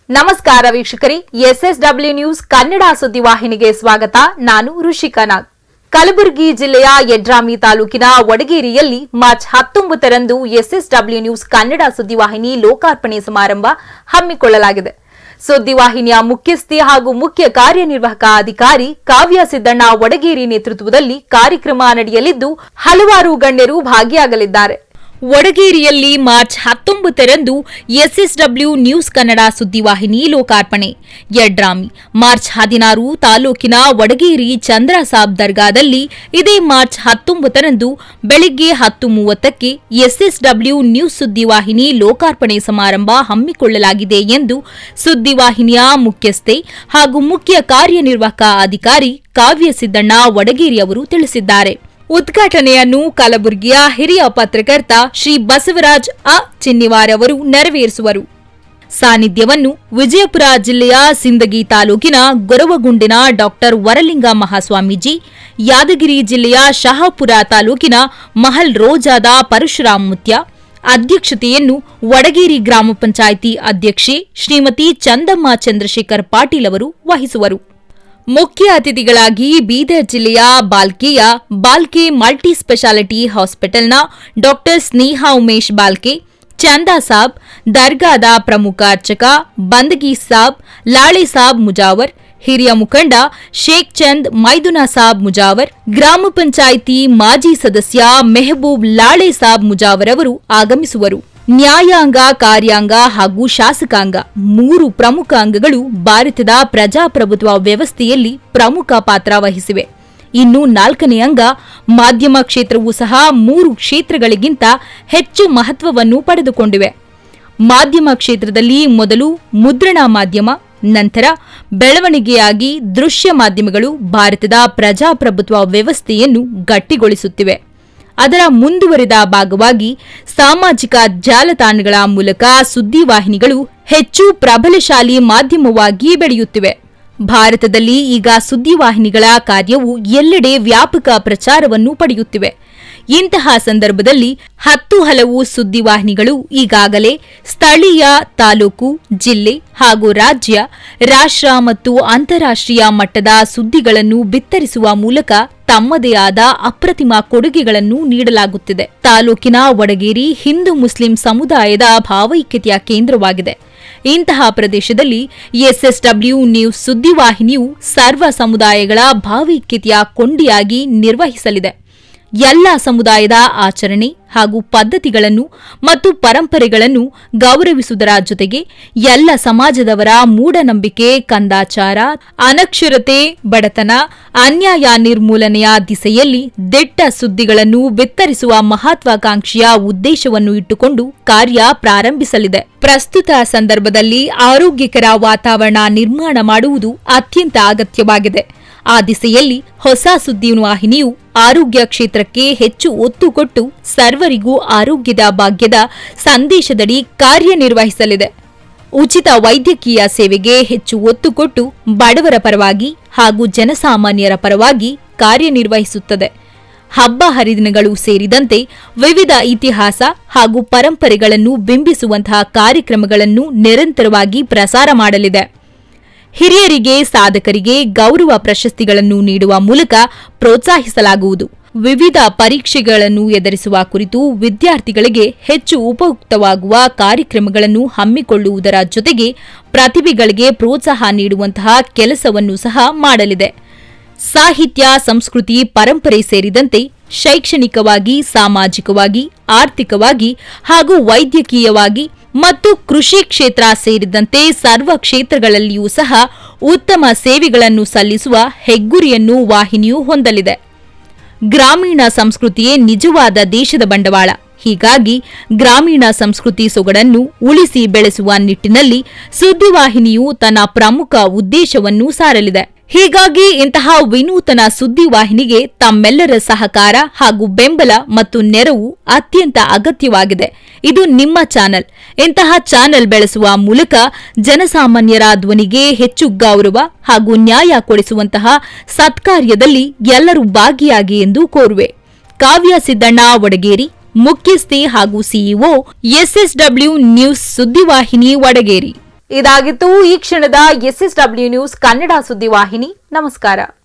ನಮಸ್ಕಾರ ವೀಕ್ಷಕರೇ, ಎಸ್ಎಸ್ಡಬ್ಲ್ಯೂ ನ್ಯೂಸ್ ಕನ್ನಡ ಸುದ್ದಿವಾಹಿನಿಗೆ ಸ್ವಾಗತ. ನಾನು ಋಷಿಕಾ ನಾಗ್. ಕಲಬುರಗಿ ಜಿಲ್ಲೆಯ ಯಡ್ರಾಮಿ ತಾಲೂಕಿನ ವಡಗೇರಿಯಲ್ಲಿ ಮಾರ್ಚ್ 19ರಂದು ಎಸ್ಎಸ್ಡಬ್ಲ್ಯೂ ನ್ಯೂಸ್ ಕನ್ನಡ ಸುದ್ದಿವಾಹಿನಿ ಲೋಕಾರ್ಪಣೆ ಸಮಾರಂಭ ಹಮ್ಮಿಕೊಳ್ಳಲಾಗಿದೆ. ಸುದ್ದಿವಾಹಿನಿಯ ಮುಖ್ಯಸ್ಥೆ ಹಾಗೂ ಮುಖ್ಯ ಕಾರ್ಯನಿರ್ವಾಹಕ ಅಧಿಕಾರಿ ಕಾವ್ಯ ಸಿದ್ದಣ್ಣ ವಡಗೇರಿ ನೇತೃತ್ವದಲ್ಲಿ ಕಾರ್ಯಕ್ರಮ ನಡೆಯಲಿದ್ದು ಹಲವಾರು ಗಣ್ಯರು ಭಾಗಿಯಾಗಲಿದ್ದಾರೆ. ವಡಗೇರಿಯಲ್ಲಿ ಮಾರ್ಚ್ 19ರಂದು ಎಸ್ಎಸ್ಡಬ್ಲ್ಯೂ ನ್ಯೂಸ್ ಕನ್ನಡ ಸುದ್ದಿವಾಹಿನಿ ಲೋಕಾರ್ಪಣೆ. ಯಡ್ರಾಮಿ ಮಾರ್ಚ್ 16 ತಾಲೂಕಿನ ವಡಗೇರಿ ಚಂದ್ರಸಾಬ್ ದರ್ಗಾದಲ್ಲಿ ಇದೇ ಮಾರ್ಚ್ 19ರಂದು ಬೆಳಗ್ಗೆ 10:30ಕ್ಕೆ ಎಸ್ಎಸ್ಡಬ್ಲ್ಯೂ ನ್ಯೂಸ್ ಸುದ್ದಿವಾಹಿನಿ ಲೋಕಾರ್ಪಣೆ ಸಮಾರಂಭ ಹಮ್ಮಿಕೊಳ್ಳಲಾಗಿದೆ ಎಂದು ಸುದ್ದಿವಾಹಿನಿಯ ಮುಖ್ಯಸ್ಥೆ ಹಾಗೂ ಮುಖ್ಯ ಕಾರ್ಯನಿರ್ವಾಹಕ ಅಧಿಕಾರಿ ಕಾವ್ಯ ಸಿದ್ದಣ್ಣ ವಡಗೇರಿ ಅವರು ತಿಳಿಸಿದ್ದಾರೆ. ಉದ್ಘಾಟನೆಯನ್ನು ಕಲಬುರಗಿಯ ಹಿರಿಯ ಪತ್ರಕರ್ತ ಶ್ರೀ ಬಸವರಾಜ್ ಚಿನ್ನಿವಾರ್ ಅವರು ನೆರವೇರಿಸುವರು. ಸಾನ್ನಿಧ್ಯವನ್ನು ವಿಜಯಪುರ ಜಿಲ್ಲೆಯ ಸಿಂದಗಿ ತಾಲೂಕಿನ ಗೊರವಗುಂಡಿನ ಡಾ ವರಲಿಂಗ ಮಹಾಸ್ವಾಮೀಜಿ, ಯಾದಗಿರಿ ಜಿಲ್ಲೆಯ ಶಹಾಪುರ ತಾಲೂಕಿನ ಮಹಲ್ ರೋಜಾದ ಪರಶುರಾಮ ಮುತ್ಯ, ಅಧ್ಯಕ್ಷತೆಯನ್ನು ವಡಗೇರಿ ಗ್ರಾಮ ಪಂಚಾಯಿತಿ ಅಧ್ಯಕ್ಷೆ ಶ್ರೀಮತಿ ಚಂದಮ್ಮ ಚಂದ್ರಶೇಖರ್ ಪಾಟೀಲ್ ಅವರು ವಹಿಸುವರು. ಮುಖ್ಯ ಅತಿಥಿಗಳಾಗಿ ಬೀದರ್ ಜಿಲ್ಲೆಯ ಬಾಲ್ಕೆ ಮಲ್ಟಿ ಸ್ಪೆಷಾಲಿಟಿ ಹಾಸ್ಪಿಟಲ್ನ ಡಾ ಸ್ನೇಹಾ ಉಮೇಶ್ ಬಾಲ್ಕೆ, ಚಂದಾ ಸಾಬ್, ದರ್ಗಾದ ಪ್ರಮುಖ ಅರ್ಚಕ ಬಂದಗಿ ಸಾಬ್, ಲಾಳೆ ಸಾಬ್ ಮುಜಾವರ್, ಹಿರಿಯ ಮುಖಂಡ ಶೇಖ್ ಚಂದ್ ಮೈದುನಾ ಸಾಬ್ ಮುಜಾವರ್, ಗ್ರಾಮ ಪಂಚಾಯಿತಿ ಮಾಜಿ ಸದಸ್ಯ ಮೆಹಬೂಬ್ ಲಾಳೆ ಸಾಬ್ ಮುಜಾವರ್ ಅವರು ಆಗಮಿಸುವರು. ನ್ಯಾಯಾಂಗ, ಕಾರ್ಯಾಂಗ ಹಾಗೂ ಶಾಸಕಾಂಗ 3 ಪ್ರಮುಖ ಅಂಗಗಳು ಭಾರತದ ಪ್ರಜಾಪ್ರಭುತ್ವ ವ್ಯವಸ್ಥೆಯಲ್ಲಿ ಪ್ರಮುಖ ಪಾತ್ರ ವಹಿಸಿವೆ. ಇನ್ನು 4ನೇ ಅಂಗ ಮಾಧ್ಯಮ ಕ್ಷೇತ್ರವೂ ಸಹ 3 ಕ್ಷೇತ್ರಗಳಿಗಿಂತ ಹೆಚ್ಚು ಮಹತ್ವವನ್ನು ಪಡೆದುಕೊಂಡಿವೆ. ಮಾಧ್ಯಮ ಕ್ಷೇತ್ರದಲ್ಲಿ ಮೊದಲು ಮುದ್ರಣ ಮಾಧ್ಯಮ, ನಂತರ ಬೆಳವಣಿಗೆಯಾಗಿ ದೃಶ್ಯ ಮಾಧ್ಯಮಗಳು ಭಾರತದ ಪ್ರಜಾಪ್ರಭುತ್ವ ವ್ಯವಸ್ಥೆಯನ್ನು ಗಟ್ಟಿಗೊಳಿಸುತ್ತಿವೆ. ಅದರ ಮುಂದುವರಿದ ಭಾಗವಾಗಿ ಸಾಮಾಜಿಕ ಜಾಲತಾಣಗಳ ಮೂಲಕ ಸುದ್ದಿವಾಹಿನಿಗಳು ಹೆಚ್ಚು ಪ್ರಬಲಶಾಲಿ ಮಾಧ್ಯಮವಾಗಿ ಬೆಳೆಯುತ್ತಿವೆ. ಭಾರತದಲ್ಲಿ ಈಗ ಸುದ್ದಿವಾಹಿನಿಗಳ ಕಾರ್ಯವು ಎಲ್ಲೆಡೆ ವ್ಯಾಪಕ ಪ್ರಚಾರವನ್ನು ಪಡೆಯುತ್ತಿವೆ. ಇಂತಹ ಸಂದರ್ಭದಲ್ಲಿ 10 ಹಲವು ಸುದ್ದಿವಾಹಿನಿಗಳು ಈಗಾಗಲೇ ಸ್ಥಳೀಯ, ತಾಲೂಕು, ಜಿಲ್ಲೆ ಹಾಗೂ ರಾಷ್ಟ್ರ ಮತ್ತು ಅಂತಾರಾಷ್ಟ್ರೀಯ ಮಟ್ಟದ ಸುದ್ದಿಗಳನ್ನು ಬಿತ್ತರಿಸುವ ಮೂಲಕ ತಮ್ಮದೇ ಆದ ಅಪ್ರತಿಮ ಕೊಡುಗೆಗಳನ್ನು ನೀಡಲಾಗುತ್ತಿದೆ. ತಾಲೂಕಿನ ವಡಗೇರಿ ಹಿಂದೂ ಮುಸ್ಲಿಂ ಸಮುದಾಯದ ಭಾವೈಕ್ಯತೆಯ ಕೇಂದ್ರವಾಗಿದೆ. ಇಂತಹ ಪ್ರದೇಶದಲ್ಲಿ ಎಸ್ಎಸ್ಡಬ್ಲ್ಯೂ ನ್ಯೂಸ್ ಸುದ್ದಿವಾಹಿನಿಯು ಸರ್ವ ಸಮುದಾಯಗಳ ಭಾವೈಕ್ಯತೆಯ ಕೊಂಡಿಯಾಗಿ ನಿರ್ವಹಿಸಲಿದೆ. ಎಲ್ಲ ಸಮುದಾಯದ ಆಚರಣೆ ಹಾಗೂ ಪದ್ಧತಿಗಳನ್ನು ಮತ್ತು ಪರಂಪರೆಗಳನ್ನು ಗೌರವಿಸುವುದರ ಜೊತೆಗೆ ಎಲ್ಲ ಸಮಾಜದವರ ಮೂಢನಂಬಿಕೆ, ಕಂದಾಚಾರ, ಅನಕ್ಷರತೆ, ಬಡತನ, ಅನ್ಯಾಯ ನಿರ್ಮೂಲನೆಯ ದಿಸೆಯಲ್ಲಿ ದಿಟ್ಟ ಸುದ್ದಿಗಳನ್ನು ಬಿತ್ತರಿಸುವ ಮಹತ್ವಾಕಾಂಕ್ಷೆಯ ಉದ್ದೇಶವನ್ನು ಇಟ್ಟುಕೊಂಡು ಕಾರ್ಯ ಪ್ರಾರಂಭಿಸಲಿದೆ. ಪ್ರಸ್ತುತ ಸಂದರ್ಭದಲ್ಲಿ ಆರೋಗ್ಯಕರ ವಾತಾವರಣ ನಿರ್ಮಾಣ ಮಾಡುವುದು ಅತ್ಯಂತ ಅಗತ್ಯವಾಗಿದೆ. ಆ ದಿಸೆಯಲ್ಲಿ ಹೊಸ ಸುದ್ದಿವಾಹಿನಿಯು ಆರೋಗ್ಯ ಕ್ಷೇತ್ರಕ್ಕೆ ಹೆಚ್ಚು ಒತ್ತು ಕೊಟ್ಟು ಸರ್ವರಿಗೂ ಆರೋಗ್ಯದ ಭಾಗ್ಯದ ಸಂದೇಶದಡಿ ಕಾರ್ಯನಿರ್ವಹಿಸಲಿದೆ. ಉಚಿತ ವೈದ್ಯಕೀಯ ಸೇವೆಗೆ ಹೆಚ್ಚು ಒತ್ತು ಕೊಟ್ಟು ಬಡವರ ಪರವಾಗಿ ಹಾಗೂ ಜನಸಾಮಾನ್ಯರ ಪರವಾಗಿ ಕಾರ್ಯನಿರ್ವಹಿಸುತ್ತದೆ. ಹಬ್ಬ ಹರಿದಿನಗಳು ಸೇರಿದಂತೆ ವಿವಿಧ ಇತಿಹಾಸ ಹಾಗೂ ಪರಂಪರೆಗಳನ್ನು ಬಿಂಬಿಸುವಂತಹ ಕಾರ್ಯಕ್ರಮಗಳನ್ನು ನಿರಂತರವಾಗಿ ಪ್ರಸಾರ ಮಾಡಲಿದೆ. ಹಿರಿಯರಿಗೆ, ಸಾಧಕರಿಗೆ ಗೌರವ ಪ್ರಶಸ್ತಿಗಳನ್ನು ನೀಡುವ ಮೂಲಕ ಪ್ರೋತ್ಸಾಹಿಸಲಾಗುವುದು. ವಿವಿಧ ಪರೀಕ್ಷೆಗಳನ್ನು ಎದುರಿಸುವ ಕುರಿತು ವಿದ್ಯಾರ್ಥಿಗಳಿಗೆ ಹೆಚ್ಚು ಉಪಯುಕ್ತವಾಗುವ ಕಾರ್ಯಕ್ರಮಗಳನ್ನು ಹಮ್ಮಿಕೊಳ್ಳುವುದರ ಜೊತೆಗೆ ಪ್ರತಿಭೆಗಳಿಗೆ ಪ್ರೋತ್ಸಾಹ ನೀಡುವಂತಹ ಕೆಲಸವನ್ನು ಸಹ ಮಾಡಲಿದೆ. ಸಾಹಿತ್ಯ, ಸಂಸ್ಕೃತಿ, ಪರಂಪರೆ ಸೇರಿದಂತೆ ಶೈಕ್ಷಣಿಕವಾಗಿ, ಸಾಮಾಜಿಕವಾಗಿ, ಆರ್ಥಿಕವಾಗಿ ಹಾಗೂ ವೈದ್ಯಕೀಯವಾಗಿ ಮತ್ತು ಕೃಷಿ ಕ್ಷೇತ್ರ ಸೇರಿದಂತೆ ಸರ್ವ ಕ್ಷೇತ್ರಗಳಲ್ಲಿಯೂ ಸಹ ಉತ್ತಮ ಸೇವೆಗಳನ್ನು ಸಲ್ಲಿಸುವ ಹೆಗ್ಗುರಿಯನ್ನು ವಾಹಿನಿಯು ಹೊಂದಲಿದೆ. ಗ್ರಾಮೀಣ ಸಂಸ್ಕೃತಿಯೇ ನಿಜವಾದ ದೇಶದ ಬಂಡವಾಳ. ಹೀಗಾಗಿ ಗ್ರಾಮೀಣ ಸಂಸ್ಕೃತಿ ಸೊಗಡನ್ನು ಉಳಿಸಿ ಬೆಳೆಸುವ ನಿಟ್ಟಿನಲ್ಲಿ ಸುದ್ದಿವಾಹಿನಿಯು ತನ್ನ ಪ್ರಮುಖ ಉದ್ದೇಶವನ್ನು ಸಾರಲಿದೆ. ಹೀಗಾಗಿ ಇಂತಹ ವಿನೂತನ ಸುದ್ದಿವಾಹಿನಿಗೆ ತಮ್ಮೆಲ್ಲರ ಸಹಕಾರ ಹಾಗೂ ಬೆಂಬಲ ಮತ್ತು ನೆರವು ಅತ್ಯಂತ ಅಗತ್ಯವಾಗಿದೆ. ಇದು ನಿಮ್ಮ ಚಾನೆಲ್. ಇಂತಹ ಚಾನೆಲ್ ಬೆಳೆಸುವ ಮೂಲಕ ಜನಸಾಮಾನ್ಯರ ಧ್ವನಿಗೆ ಹೆಚ್ಚು ಗೌರವ ಹಾಗೂ ನ್ಯಾಯ ಕೊಡಿಸುವಂತಹ ಸತ್ಕಾರ್ಯದಲ್ಲಿ ಎಲ್ಲರೂ ಭಾಗಿಯಾಗಿ ಎಂದು ಕೋರುವೆ. ಕಾವ್ಯ ಸಿದ್ದಣ್ಣ ವಡಗೇರಿ, ಮುಖ್ಯಸ್ಥೆ ಹಾಗೂ ಸಿಇಒ, ಎಸ್ಎಸ್ಡಬ್ಲ್ಯೂ ನ್ಯೂಸ್ ಸುದ್ದಿವಾಹಿನಿ ವಡಗೇರಿ. ಇದಾಗಿತ್ತು ಈ ಕ್ಷಣದ SSW ನ್ಯೂಸ್ ಕನ್ನಡ ಸುದ್ದಿವಾಹಿನಿ. ನಮಸ್ಕಾರ.